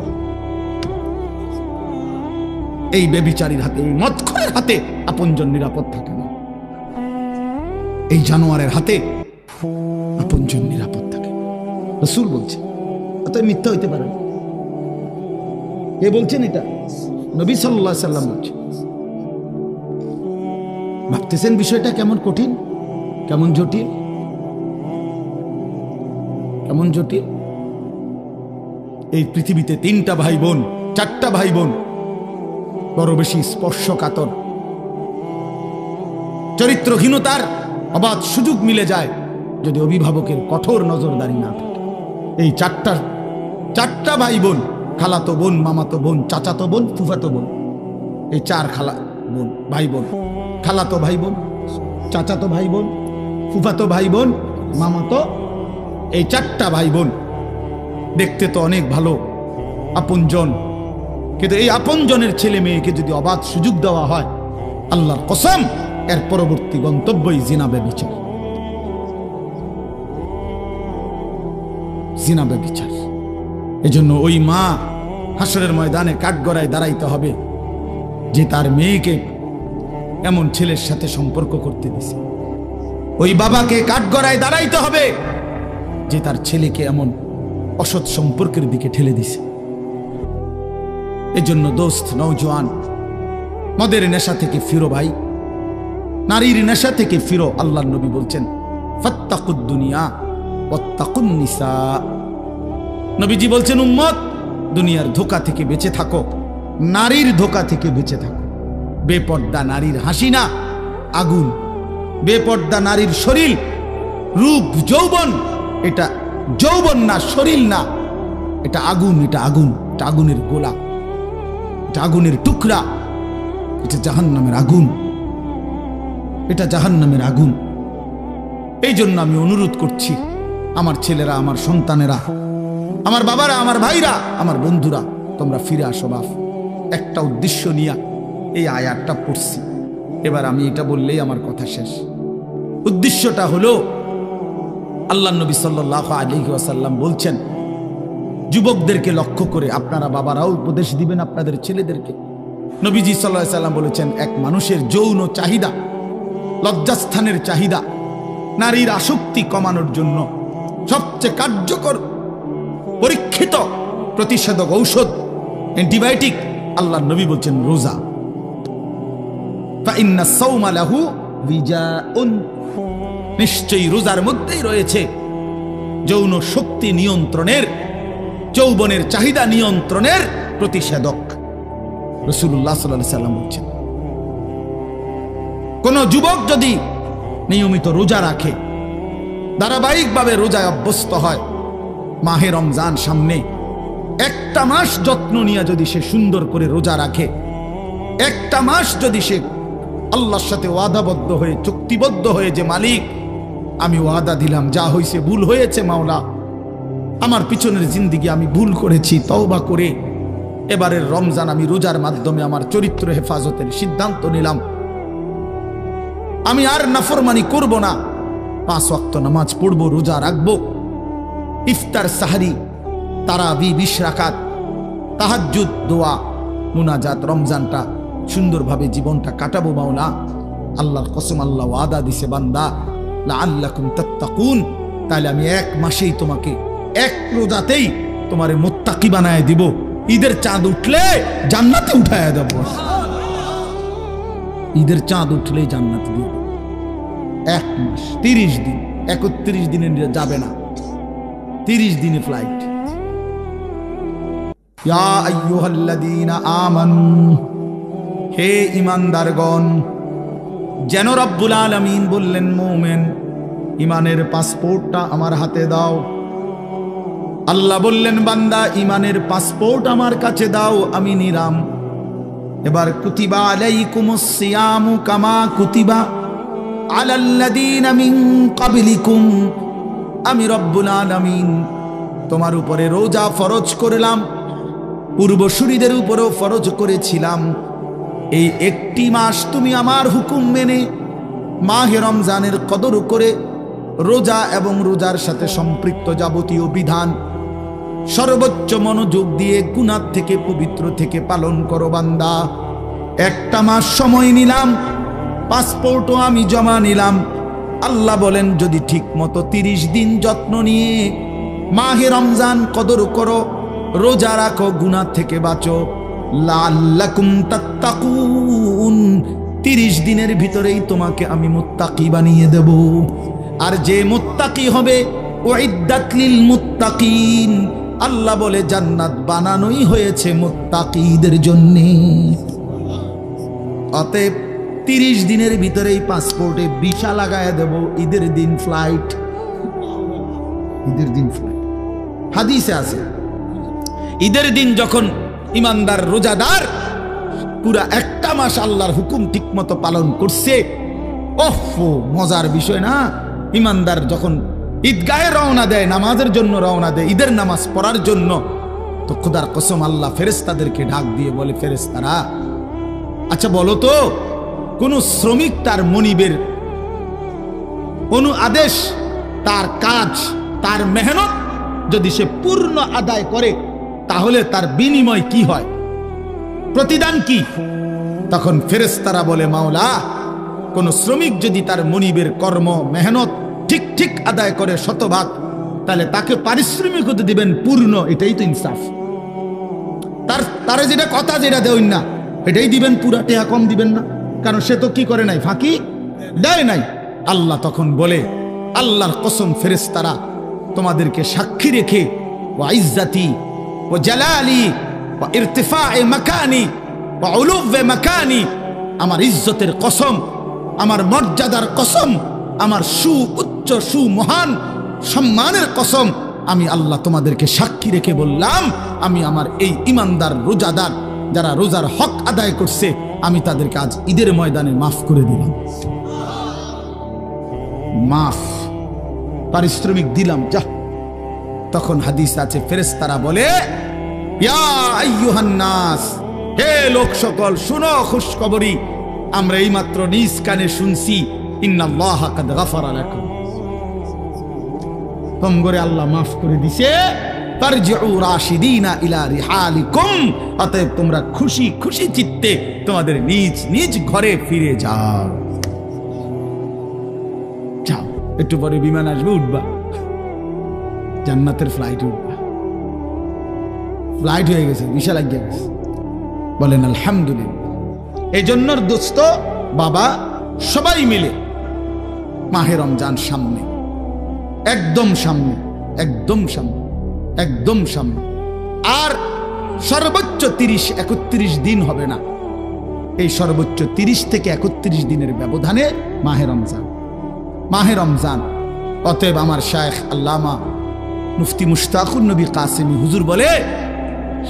এই ব্যভিচারীর হাতে, এই মদখোরের হাতে আপনজন নিরাপদ থাকে না। এই জানোয়ারের হাতে আপনজন নিরাপদ থাকে। রাসূল বলছে, অত মিথ্যা হইতে পারে না। কে বলছেন এটা? নবী সাল্লাল্লাহু আলাইহি সাল্লাম বলছেন। ভাবতেছেন বিষয়টা কেমন কঠিন, কেমন জটিল, কেমন জটিল। এই পৃথিবীতে 3টা ভাই বোন, 4টা ভাই বোন বড় বেশি স্পর্শকাতর, চরিত্রহীনতার অবাধ সুযোগ মিলে যায় যদি অভিভাবকের কঠোর নজরদারি না থাকে। এই 4টা ভাই বোন, খালাতো বোন, মামাতো বোন, চাচাতো বোন, ফুফাতো বোন, এই 4 খালা বোন, ভাই বোন, খালাতো ভাই বোন, চাচাতো ভাই বোন, ফুফাতো ভাই বোন, মামাতো, এই 4টা ভাই বোন দেখতে তো অনেক ভালো, আপনজন, কিন্তু এই আপনজনের ছেলে মেয়েকে যদি অবাধ সুযোগ দেওয়া হয়, আল্লাহর কসম এর পরবর্তী গন্তব্যই জিনা ব্যভিচার। জিনা ব্যভিচার। এজন্য ওই মা হাসরের ময়দানে কাঠগড়ায় দাঁড়াইতে হবে যে তার মেয়েকে এমন ছেলের সাথে সম্পর্ক করতে দিছে। ওই বাবাকে কাঠগড়ায় দাঁড়াইতে হবে যে তার ছেলেকে এমন অসৎ সম্পর্কের দিকে ঠেলে দিছে। এজন্য দোস্ত, নওজোয়ান, মদের নেশা থেকে ফিরো ভাই, নারীর নেশা থেকে ফিরো। আল্লাহর নবী বলছেন ফাত্তাকুদ দুনিয়া ওয়াত্তাকুন নিসা। নবীজি বলছেন উম্মত, দুনিয়ার ধোঁকা থেকে বেঁচে থাকো, নারীর ধোঁকা থেকে বেঁচে থাকো। বেপর্দা নারীর হাসি না, আগুন। বেপর্দা নারীর শরীর, রূপ, যৌবন, এটা যৌবন না, শরীর না, এটা আগুন, এটা আগুন, এটা আগুনের গোলা, এটা আগুনের টুকরা, এটা জাহান্নামের আগুন, এটা জাহান্নামের আগুন। এই জন্য আমি অনুরোধ করছি, আমার ছেলেরা, আমার সন্তানেরা, আমার বাবারা, আমার ভাইরা, আমার বন্ধুরা, তোমরা ফিরে আসো বাপ। একটা উদ্দেশ্য নিয়ে এই আয়াতটা পড়ছি। এবার আমি এটা বললেই আমার কথা শেষ। উদ্দেশ্যটা হলো আল্লাহ নবী সাল্লাল্লাহু আলাইহি ওয়াসাল্লাম বলছেন, যুবকদেরকে লক্ষ্য করে আপনারা বাবারাও উপদেশ দিবেন আপনাদের ছেলেদেরকে। নবীজি সাল্লাল্লাহু আলাইহি ওয়াসাল্লাম বলেছেন, এক মানুষের যৌন চাহিদা, লজ্জাস্থানের চাহিদা, নারীর আসক্তি কমানোর জন্য সবচেয়ে কার্যকর পরীক্ষিত প্রতিষেধক ঔষধ, অ্যান্টিবায়োটিক, আল্লাহ নবী বলছেন রোজা। ফাইন্না সাওমা লাহু বিজাউন, নিশ্চয়ই রোজার মধ্যেই রয়েছে যৌন শক্তি নিয়ন্ত্রণের, যৌবনের চাহিদা নিয়ন্ত্রণের প্রতিষেধক। রাসূলুল্লাহ সাল্লাল্লাহু আলাইহি ওয়াসাল্লাম বলছেন, কোন যুবক যদি নিয়মিত রোজা রাখে, ধারাবাহিকভাবে রোজায় অভ্যস্ত হয়, মাহে রমজান সামনে, একটা মাস যত্ন নিয়ে যদি সে সুন্দর করে রোজা রাখে, একটা মাস যদি সে আল্লাহর সাথে ওয়াদাবদ্ধ হয়ে, চুক্তিবদ্ধ হয়ে, যে মালিক আমি ওয়াদা দিলাম, যা হয়েছে ভুল হয়েছে মাওলা, আমার পিছনের জিন্দেগি আমি ভুল করেছি, তওবা করে এবারের রমজান আমি রোজার মাধ্যমে আমার চরিত্র হেফাজতের সিদ্ধান্ত নিলাম, আমি আর নাফরমানি করব না, 5 ওয়াক্ত নামাজ পড়ব, রোজা রাখবো, ইফতার সাহারি তারাবি 20 রাকাত, তাহাজ্জুদ, দোয়া, মুনাজাত, রমজানটা সুন্দরভাবে জীবনটা কাটাবো মাওলা। আল্লাহর কসম, আল্লাহ ওয়াদা দিছে বান্দা লাআল্লাকুম তাত্তাকুন, তাহলে আমি 1 মাসেই তোমাকে, 1 রোজাতেই তোমারে মুত্তাকি বানায় দিব, ঈদের চাঁদ উঠলে জান্নাতে উঠায় দেব, ঈদের চাঁদ উঠলে জান্নাতে দিব। 1 মাস 30 দিন, 31 দিনে যাবে না, 30 দিনে ফ্লাইট। ইয়া আইয়ুহাল্লাযীনা আমানু, হে ঈমানদারগণ, যেন রব্বুল আলামিন বললেন, মুমিন ঈমানের পাসপোর্টটা আমার হাতে দাও। আল্লাহ বললেন, বান্দা ঈমানের পাসপোর্ট আমার কাছে দাও, আমি নিলাম। এবার কুতিবা আলাইকুমুস সিয়ামু কামা কুতিবা আলাল্লাযীনা মিন ক্বাবলিকুম, আমি রব্বুল আলামিন তোমার উপরে রোজা ফরজ করলাম, পূর্বসূরীদের উপরেও ফরজ করেছিলাম। এই একটি মাস তুমি আমার হুকুম মেনে মাহে রমজানের কদর করে রোজা এবং রোজার সাথে সম্পৃক্ত যাবতীয় বিধান সর্বোচ্চ মনোযোগ দিয়ে গুনাহ থেকে, পবিত্র থেকে পালন করো বান্দা। একটা মাস সময় নিলাম, পাসপোর্টও আমি জমা নিলাম। আল্লাহ বলেন, যদি ঠিক মতো 30 দিন যত্ন নিয়ে মাহে রমজান কদর করো, রোজা রাখো, গুনাহ থেকে বাঁচো, লাআল্লাকুম তাত্তাকুন, 30 দিনের ভিতরেই তোমাকে আমি মুত্তাকি বানিয়ে দেব। আর যে মুত্তাকি হবে, উইদ্দাত লিল মুত্তাকিন, আল্লাহ বলে জান্নাত বানানোই হয়েছে মুত্তাকিদের জন্য। অতএব 30 দিনের ভিতরেই পাসপোর্টে ভিসা লাগায় দেব, ঈদের দিন ফ্লাইট, ঈদের দিন ফ্লাইট। হাদিসে আছে, ঈদের দিন যখন ইমানদার রোজাদার পুরা একটা মাস আল্লাহর হুকুম ঠিক মতো পালন করছে, ওহো মজার বিষয় না। ইমানদার যখন ঈদগাহে রওনা দেয়, নামাজের জন্য রওনা দেয়, ঈদের নামাজ পড়ার জন্য, তো খোদার কসম আল্লাহ ফেরেশতাদেরকে ডাক দিয়ে বলে, ফেরেশতারা আচ্ছা বলো তো, কোন শ্রমিক তার মনিবের আদেশ, তার কাজ, তার মেহনত যদি সে পূর্ণ আদায় করে, তাহলে তার বিনিময় কি হয়, প্রতিদান কি? তখন ফেরেশতারা বলে, মাওলা কোন শ্রমিক যদি তার মনিবের কর্ম মেহনত ঠিক ঠিক আদায় করে 100 তাহলে তাকে পারিশ্রমিক হতে দিবেন পূর্ণ, এটাই তো ইনসাফ। তারে যেটা কথা, যেটা দেবেন না এটাই দিবেন, পুরা টেহা কম দিবেন না, কারণ সে তো কি করে নাই, ফাঁকি দেয় নাই। আল্লাহ তখন বলে, আল্লাহর কসম ফেরেশতারা তোমাদেরকে সাক্ষী রেখে, ওয়া ইজ্জতি ওয়া জালালি ওয়া ইরতিফা'i মাকানি ওয়া উলুওয়ে মাকানি, আমার ইজ্জতের কসম, আমার মর্যাদার কসম, আমার উচ্চ মহান সম্মানের কসম, আমি আল্লাহ তোমাদেরকে সাক্ষী রেখে বললাম, আমি আমার এই ইমানদার রোজাদার যারা রোজার হক আদায় করছে, আমি তাদেরকে আজ ঈদের ময়দানে মাফ করে দিলাম, মাফ, পারিশ্রমিক দিলাম, যা। তখন হাদিস আছে, ফেরেশতারা বলে, ইয়া আইয়ুহান নাস, হে লোক সকল শুনো খুশখবরি, আমরা এইমাত্র নিজ কানে শুনছি, ইন্নাল্লাহা কাদ গাফারা লাকুম, তোমগরে আল্লাহ মাফ করে দিছে। তারজিউ রাশিদিনা ইলা রিহালিকুম, অতএব তোমরা খুশি খুশি চিত্তে তোমাদের নিজ নিজ ঘরে ফিরে যাও। যাও, একটু পরে বিমান আসবে, উঠবা, জান্নাতের ফ্লাইটে উঠবা। ফ্লাইট হয়ে গেছে, ভিসা লাগিয়ে গেছে, বলেন আলহামদুলিল্লাহ। এই জন্য দোস্ত বাবা সবাই মিলে মাহে রমজান সামনে, একদম সামনে, একদম সামনে, একদম সামনে। আর সর্বোচ্চ 30-31 দিন হবে না, এই সর্বোচ্চ 30 থেকে 31 দিনের ব্যবধানে মাহে রমজান, মাহে রমজান। অতএব আমার শায়েখ আল্লামা মুফতি মুশতাকুর নবী কাসেমি হুজুর বলে,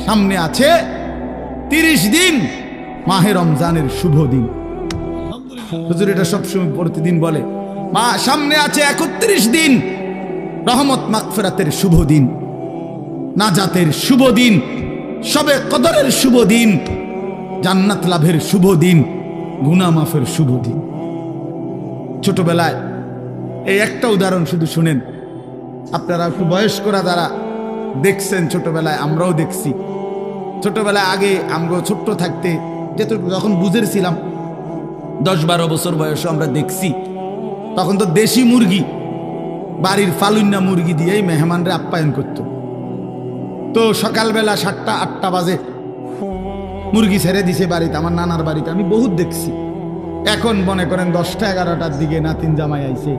সামনে আছে 30 দিন মাহে রমজানের শুভ দিন। হুজুর এটা সবসময় প্রতিদিন বলে, মা সামনে আছে 31 দিন রহমত মাগফিরাতের শুভ দিন, নাজাতের শুভ দিন, শবে কদরের শুভ দিন, জান্নাত লাভের শুভ দিন, গুনাহ মাফের শুভ দিন। ছোটবেলায় এই একটা উদাহরণ শুধু শুনেন, আপনারা একটু বয়স্করা যারা দেখছেন, ছোটবেলায় আমরাও দেখছি। ছোটবেলায় আগে আমরা ছোট্ট থাকতে যখন বুঝেছিলাম 10-12 বছর বয়সে আমরা দেখছি, তখন তো দেশি মুরগি, বাড়ির ফালুন্না মুরগি দিয়েই মেহমানরা আপ্যায়ন করত। তো সকালবেলা 7টা-8টা বাজে মুরগি ছেড়ে দিছে বাড়িতে, আমার নানার বাড়িতে আমি বহুত দেখছি। এখন মনে করেন 10টা-11টার দিকে নাতিন জামাই আইছে,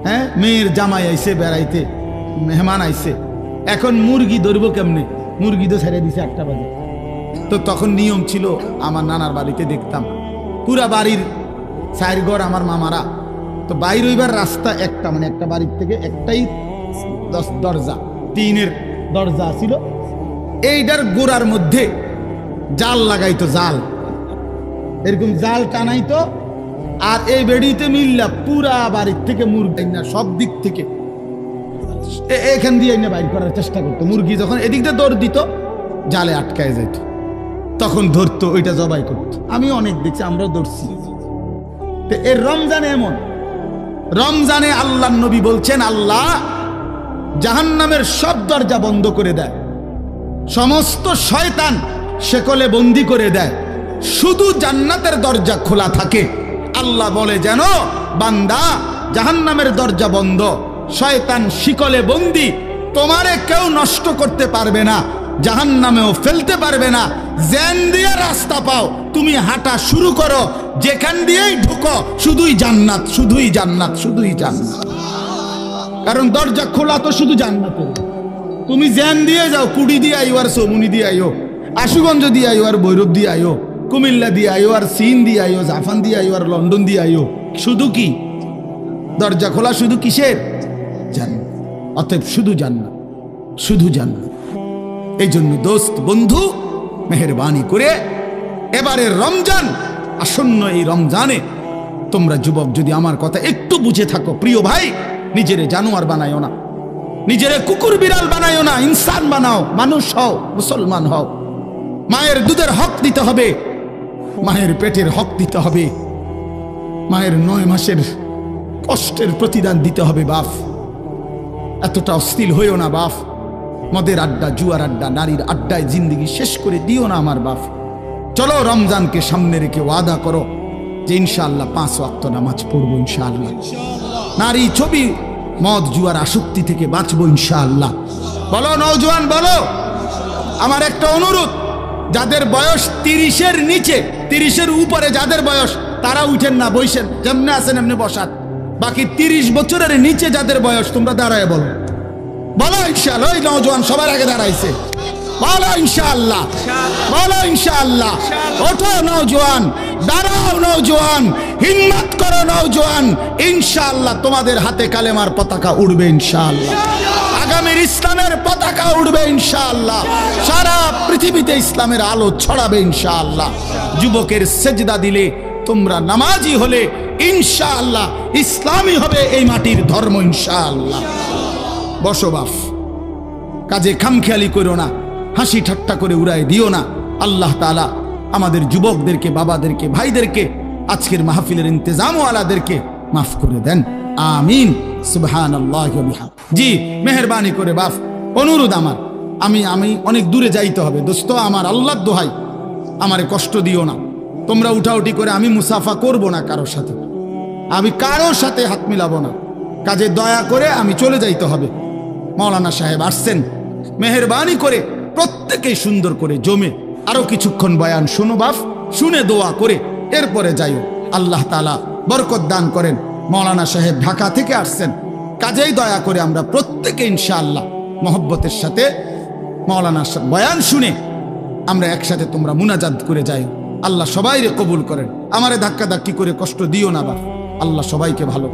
হ্যাঁ মেয়ের জামাই আইছে বেড়াইতে, মেহমান আইছে, এখন মুরগি ধরবো কেমনে? মুরগি তো ছেড়ে দিছে 1টা বাজে। তো তখন নিয়ম ছিল, আমার নানার বাড়িতে দেখতাম পুরা বাড়ির 4 ঘর আমার মামারা, তো বাইর হইবার রাস্তা একটা, মানে একটা বাড়ির থেকে একটাই দরজা, টিনের দরজা ছিল, এইটার গোড়ার মধ্যে জাল লাগাইতো, জাল এরকম জাল টানাইতো, আর এই বেড়িতে মিললা পুরা বাড়ির থেকে মুরগি না সব দিক থেকে এখান দিয়ে বাইর করার চেষ্টা করতো। মুরগি যখন এদিকটা দৌড় দিত, জালে আটকায় যেত, তখন ধরতো, ওইটা জবাই করতো। আমি অনেক দেখছি, আমরাও ধরছি। এর রমজানে এমন, রমজানে আল্লাহ নবী বলছেন, আল্লাহ জাহান্নামের সব দরজা বন্ধ করে দেয়, সমস্ত শয়তান শেকলে বন্দি করে দেয়, শুধু জান্নাতের দরজা খোলা থাকে। আল্লাহ বলে, যেন বান্দা জাহান্নামের দরজা বন্ধ, শয়তান শিকলে বন্দি, তোমারে কেউ নষ্ট করতে পারবে না, জাহান্নামেও ফেলতে পারবে না। জেন দিয়ে রাস্তা পাও, তুমি হাঁটা শুরু করো, যেখান দিয়েই ঢুকো শুধুই জান্নাত, শুধুই জান্নাত, শুধুই জান্নাত। কারণ দরজা খোলা তো শুধু জান্নাতের। তুমি জেন দিয়ে যাও, কুড়ি দিয়ে আইও, আর চৌমুনি দিয়ে আইও, আশুগঞ্জ দিয়ে আইও, আর ভৈরব দিয়ে আইও, কুমিল্লা দিয়ে আইও, আর চীন দিয়ে আইও, জাপান দিয়ে আইও, আর লন্ডন দিয়ে আইও, শুধু কি দরজা খোলা? শুধু কিসের? জান্নাত। অতএব শুধু জান্নাত, শুধু জান্নাত। এই জন্য দোস্ত বন্ধু, মেহেরবানি করে এবারের রমজান আসন্ন, এই রমজানে তোমরা যুবক যদি আমার কথা একটু বুঝে থাকো, প্রিয় ভাই, নিজেরে জানোয়ার বানায়ও না, নিজেরে কুকুর বিড়াল বানায়ও না, ইনসান বানাও, মানুষ হও, মুসলমান হও। মায়ের দুধের হক দিতে হবে, মায়ের পেটের হক দিতে হবে, মায়ের 9 মাসের কষ্টের প্রতিদান দিতে হবে। বাপ এতটা অস্থির হইও না বাপ, মদের আড্ডা, জুয়ার আড্ডা, নারীর আড্ডায় জিন্দগি শেষ করে দিও না আমার বাপ। চলো রমজানকে সামনে রেখে ওয়াদা করো যে ইনশাআল্লাহ 5 ওয়াক্ত নামাজ পড়বো, ইনশাআল্লাহ নারী, ছবি, মদ, জুয়ার আসক্তি থেকে বাঁচবো ইনশাআল্লাহ। বলো নওজোয়ান, বলো। আমার একটা অনুরোধ, যাদের বয়স 30-এর নিচে, 30-এর উপরে যাদের বয়স, তারা উঠেন না, বসেন, যেমনি আছেন এমনি বসান। বাকি 30 বছরের নিচে যাদের বয়স, তোমরা দাঁড়ায় বলো, বলো ইনশাআল্লাহ। ওই নওজোয়ান সবার আগে দাঁড়াইছে, বলো ইনশাআল্লাহ, বলো ইনশাআল্লাহ। ওঠো নওজোয়ান, দাঁড়াও নওজোয়ান, হিম্মত করো নওজোয়ান, ইনশাআল্লাহ তোমাদের হাতে কালেমার পতাকা উড়বে ইনশাআল্লাহ, আগামীর ইসলামের পতাকা উড়বে ইনশাআল্লাহ, সারা পৃথিবীতে ইসলামের আলো ছড়াবে ইনশাআল্লাহ। যুবকের সেজদা দিলে, তোমরা নামাজি হলে ইনশাআল্লাহ ইসলামী হবে এই মাটির ধর্ম ইনশাআল্লাহ। বসো বাপ, কাজে খামখেয়ালি করো না, হাসি ঠাট্টা করে উড়াই দিও না, আল্লাহ তাআলা আমাদের যুবকদেরকে, বাবাদেরকে, ভাইদেরকে, আজকের মাহফিলের ইন্তেজামওয়ালাদেরকে মাফ করে দেন, আমিন। সুবহানাল্লাহি ওয়া বিহামদিহি। জি, মেহেরবানি করে বাপ, অনুরোধ আমার, আমি অনেক দূরে যাইতে হবে দোস্ত, আমার আল্লাহর দোহাই, আমারে কষ্ট দিও না। তোমরা উঠাউঠি করে, আমি মুসাফা করব না কারোর সাথে, আমি কারোর সাথে হাত মিলাবো না, কাজে দয়া করে আমি চলে যাইতে হবে। মাওলানা সাহেব আসছেন, মেহেরবানি করে প্রত্যেকেই সুন্দর করে জমে আরো কিছুক্ষণ বয়ান শোনো বাপ, শুনে দোয়া করে এরপরে যাইও। আল্লাহ তাআলা বরকত দান করেন। মাওলানা সাহেব ঢাকা থেকে আসছেন, কাজেই দয়া করে আমরা প্রত্যেকে ইনশাআল্লাহ মহব্বতের সাথে মাওলানা বয়ান শুনে আমরা একসাথে তোমরা মুনাজাত করে যাই। আল্লাহ সবাইরে কবুল করেন। আমারে ধাক্কা ধাক্কি করে কষ্ট দিও না বাপ, আল্লাহ সবাইকে ভালো।